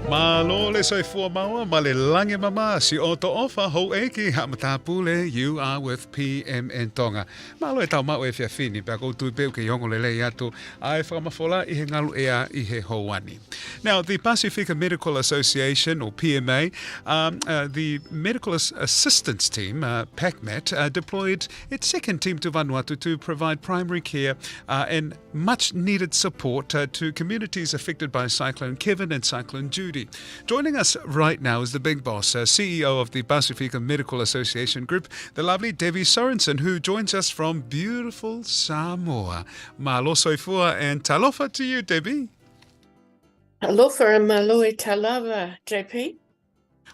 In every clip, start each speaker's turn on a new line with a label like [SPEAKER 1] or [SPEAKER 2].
[SPEAKER 1] Malo le soifua maua, ma le lange mama, si o to ofa ho eki ha matapule, you are with PMN Tonga. Malo e tau mau e fia fini, pia koutu peu ke yongo le lei atu, ai whakamafola i he ngalu ea i he hoani. Now, the Pasifika Medical Association, or PMA, the Medical Assistance Team, PACMAT, deployed its second team to Vanuatu to provide primary care and much needed support to communities affected by Cyclone Kevin and Cyclone Judy. Joining us right now is the big boss, CEO of the Pasifika Medical Association Group, the lovely Debbie Sorensen, who joins us from beautiful Samoa. Malo soifua and talofa to you, Debbie.
[SPEAKER 2] Alofa and maloi talava, JP.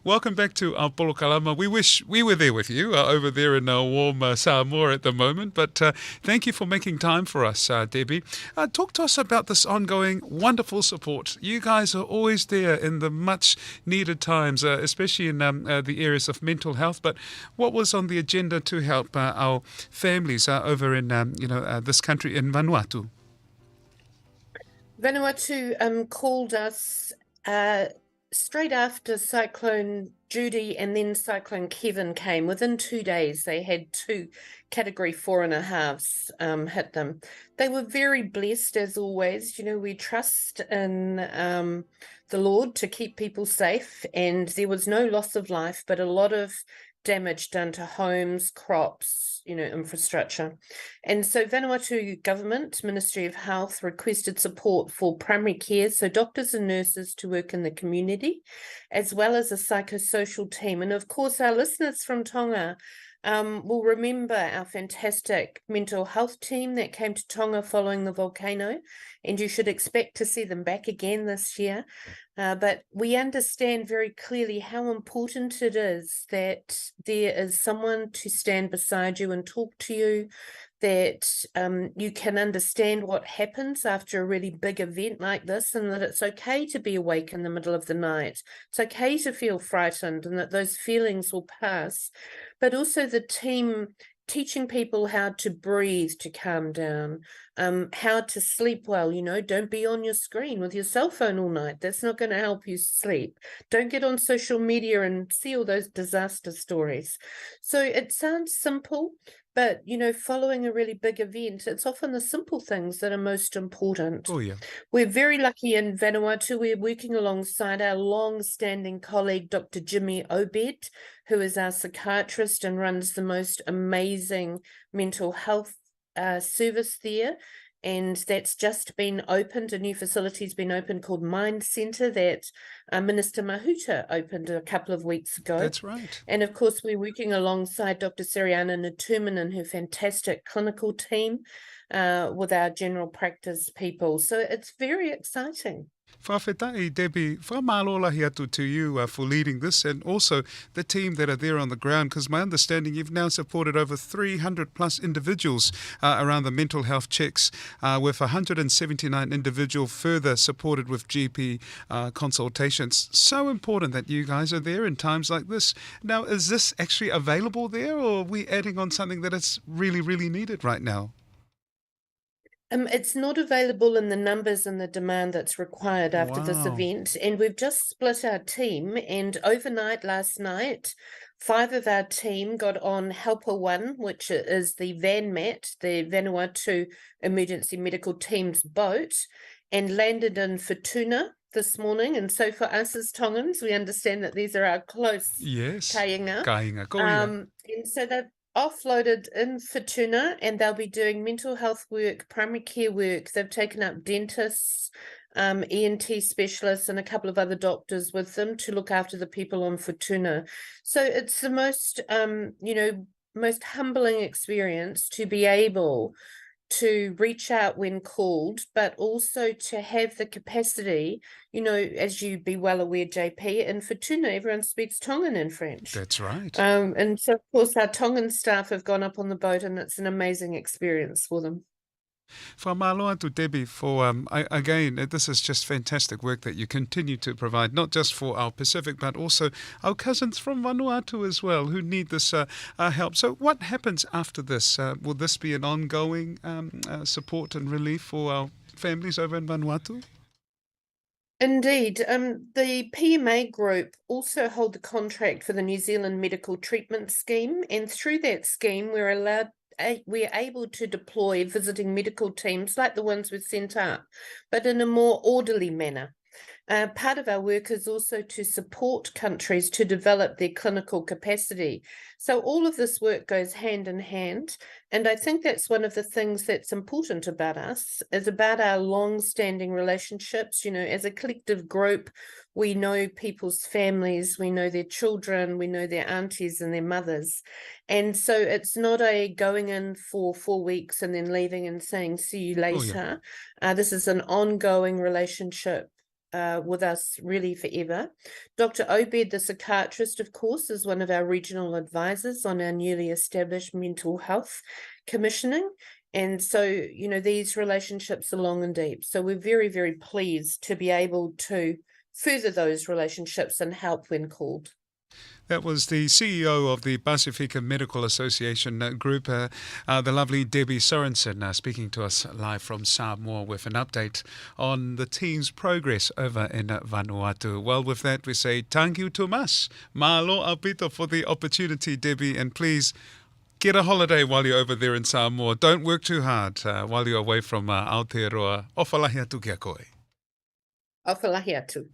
[SPEAKER 1] Welcome back to Aupolokalama. We wish we were there with you over there in warm Samoa at the moment, but thank you for making time for us, Debbie. Talk to us about this ongoing wonderful support. You guys are always there in the much needed times, especially in the areas of mental health. But what was on the agenda to help our families over in this country in Vanuatu?
[SPEAKER 2] Vanuatu called us straight after Cyclone Judy and then Cyclone Kevin came. Within 2 days, they had 2 Category 4.5s hit them. They were very blessed, as always. You know, we trust in the Lord to keep people safe, and there was no loss of life, but a lot of damage done to homes, crops, infrastructure. And so Vanuatu government, Ministry of Health, requested support for primary care, so doctors and nurses to work in the community, as well as a psychosocial team. And of course, our listeners from Tonga will remember our fantastic mental health team that came to Tonga following the volcano, and you should expect to see them back again this year. But we understand very clearly how important it is that there is someone to stand beside you and talk to you, that you can understand what happens after a really big event like this, and that it's okay to be awake in the middle of the night. It's okay to feel frightened, and that those feelings will pass. But also the team teaching people how to breathe, to calm down, how to sleep well. Don't be on your screen with your cell phone all night. That's not going to help you sleep. Don't get on social media and see all those disaster stories. So it sounds simple, but, following a really big event, it's often the simple things that are most important.
[SPEAKER 1] Oh, yeah.
[SPEAKER 2] We're very lucky in Vanuatu. We're working alongside our long-standing colleague, Dr. Jimmy Obed, who is our psychiatrist and runs the most amazing mental health service there. And that's just been opened. A new facility's been opened called Mind Centre that Minister Mahuta opened a couple of weeks ago.
[SPEAKER 1] That's right.
[SPEAKER 2] And of course, we're working alongside Dr. Siriana Natuman and her fantastic clinical team with our general practice people. So it's very exciting.
[SPEAKER 1] Whawhetai, Debbie, whamalola atu to you for leading this, and also the team that are there on the ground, because my understanding you've now supported over 300 plus individuals around the mental health checks, with 179 individuals further supported with GP consultations. So important that you guys are there in times like this. Now, is this actually available there, or are we adding on something that is really, really needed right now?
[SPEAKER 2] It's not available in the numbers and the demand that's required after this event. And we've just split our team. And overnight last night, 5 of our team got on Helper 1, which is the VANMAT, the Vanuatu Emergency Medical Team's boat, and landed in Futuna this morning. And so for us as Tongans, we understand that these are our close kainga. And so they've offloaded in Futuna, and they'll be doing mental health work, primary care work. They've taken up dentists, ENT specialists, and a couple of other doctors with them to look after the people on Futuna. So it's the most, most humbling experience to be able to reach out when called, but also to have the capacity, as you be well aware, JP, in Futuna, everyone speaks Tongan and French.
[SPEAKER 1] That's right.
[SPEAKER 2] And so, of course, our Tongan staff have gone up on the boat, and it's an amazing experience for them.
[SPEAKER 1] Whamaloatu, Debbie, for again, this is just fantastic work that you continue to provide, not just for our Pacific, but also our cousins from Vanuatu as well, who need this help. So what happens after this? Will this be an ongoing support and relief for our families over in Vanuatu?
[SPEAKER 2] Indeed. The PMA group also hold the contract for the New Zealand Medical Treatment Scheme, and through that scheme, we're able to deploy visiting medical teams like the ones we've sent up, but in a more orderly manner. Part of our work is also to support countries to develop their clinical capacity. So all of this work goes hand in hand. And I think that's one of the things that's important about us, is about our long-standing relationships. You know, as a collective group, we know people's families, we know their children, we know their aunties and their mothers. And so it's not a going in for 4 weeks and then leaving and saying, see you
[SPEAKER 1] Oh, yeah.
[SPEAKER 2] later. This is an ongoing relationship with us really forever. Dr. Obed, the psychiatrist, of course, is one of our regional advisors on our newly established mental health commissioning. And so, you know, these relationships are long and deep. So we're very, very pleased to be able to further those relationships and help when called.
[SPEAKER 1] That was the CEO of the Pasifika Medical Association Group, the lovely Debbie Sorensen, speaking to us live from Samoa with an update on the team's progress over in Vanuatu. Well, with that, we say thank you Tomas. Mahalo apito for the opportunity, Debbie, and please get a holiday while you're over there in Samoa. Don't work too hard while you're away from Aotearoa. Ofalahi atu kia koe.
[SPEAKER 2] Awhalahi atu.